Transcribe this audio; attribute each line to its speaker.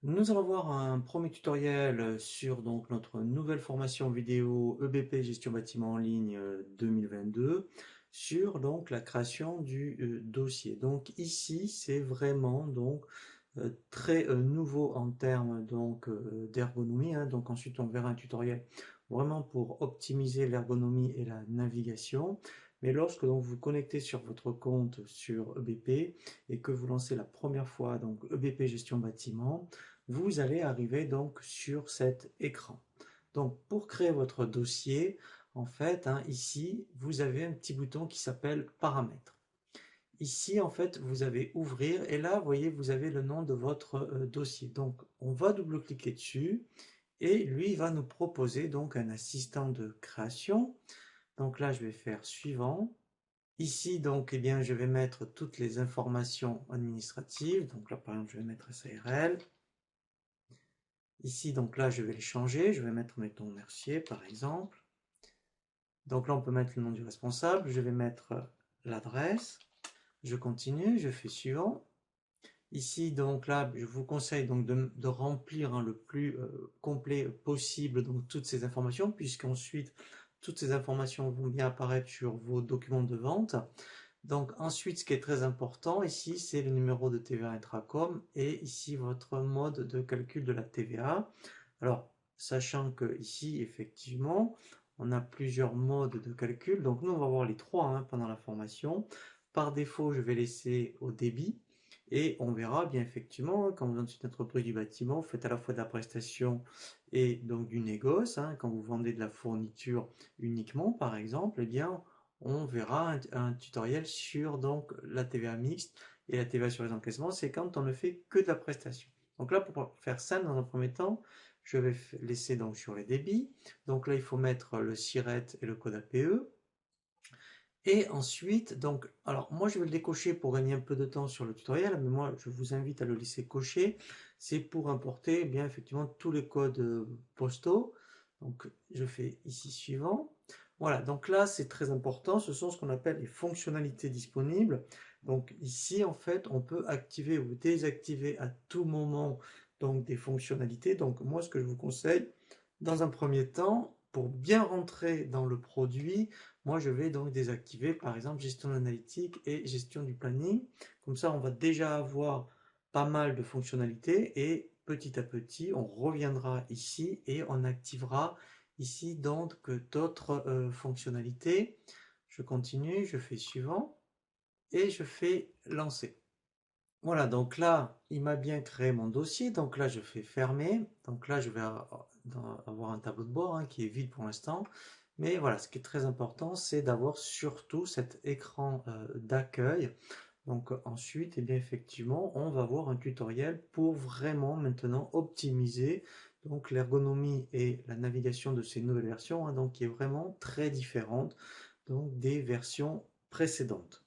Speaker 1: Nous allons voir un premier tutoriel sur donc notre nouvelle formation vidéo EBP Gestion Bâtiment en ligne 2022 sur donc la création du dossier. Donc ici c'est vraiment donc très nouveau en termes donc d'ergonomie, hein. Donc ensuite on verra un tutoriel vraiment pour optimiser l'ergonomie et la navigation. Mais lorsque donc vous connectez sur votre compte sur EBP et que vous lancez la première fois donc EBP Gestion Bâtiment, vous allez arriver donc sur cet écran. Donc pour créer votre dossier, en fait, hein, ici, vous avez un petit bouton qui s'appelle Paramètres. Ici, en fait, vous avez Ouvrir et là, vous voyez, vous avez le nom de votre dossier. Donc, on va double-cliquer dessus et lui va nous proposer donc un assistant de création. Donc là, je vais faire Suivant. Ici, donc, eh bien, je vais mettre toutes les informations administratives. Donc là, par exemple, je vais mettre SARL. Ici, donc là, je vais les changer. Je vais mettre, mettons, Mercier, par exemple. Donc là, on peut mettre le nom du responsable. Je vais mettre l'adresse. Je continue, je fais suivant. Ici, donc là, je vous conseille donc de remplir le plus complet possible donc toutes ces informations, puisqu'ensuite, toutes ces informations vont bien apparaître sur vos documents de vente. Donc ensuite, ce qui est très important ici, c'est le numéro de TVA Intracom et ici votre mode de calcul de la TVA. Alors, sachant que ici, effectivement, on a plusieurs modes de calcul. Donc nous, on va voir les trois hein, pendant la formation. Par défaut, je vais laisser au débit. Et on verra bien effectivement, quand vous êtes une entreprise du bâtiment, vous faites à la fois de la prestation et donc du négoce. Hein, quand vous vendez de la fourniture uniquement, par exemple, eh bien, on verra un tutoriel sur donc la TVA mixte et la TVA sur les encaissements. C'est quand on ne fait que de la prestation. Donc là, pour faire simple, dans un premier temps, je vais laisser donc sur les débits. Donc là, il faut mettre le SIRET et le code APE. Et ensuite, donc, alors moi je vais le décocher pour gagner un peu de temps sur le tutoriel, mais moi je vous invite à le laisser cocher. C'est pour importer eh bien effectivement tous les codes postaux. Donc je fais ici suivant. Voilà, donc là c'est très important, ce sont ce qu'on appelle les fonctionnalités disponibles. Donc ici en fait on peut activer ou désactiver à tout moment donc des fonctionnalités. Donc moi ce que je vous conseille dans un premier temps, pour bien rentrer dans le produit, moi, je vais donc désactiver, par exemple, gestion analytique et gestion du planning. Comme ça, on va déjà avoir pas mal de fonctionnalités et petit à petit, on reviendra ici et on activera ici donc d'autres fonctionnalités. Je continue, je fais suivant et je fais lancer. Voilà, donc là, il m'a bien créé mon dossier. Donc là, je fais fermer. Donc là, je vais avoir un tableau de bord hein, qui est vide pour l'instant. Mais voilà, ce qui est très important, c'est d'avoir surtout cet écran d'accueil. Donc ensuite, eh bien, effectivement, on va voir un tutoriel pour vraiment maintenant optimiser donc l'ergonomie et la navigation de ces nouvelles versions, hein, donc qui est vraiment très différente donc des versions précédentes.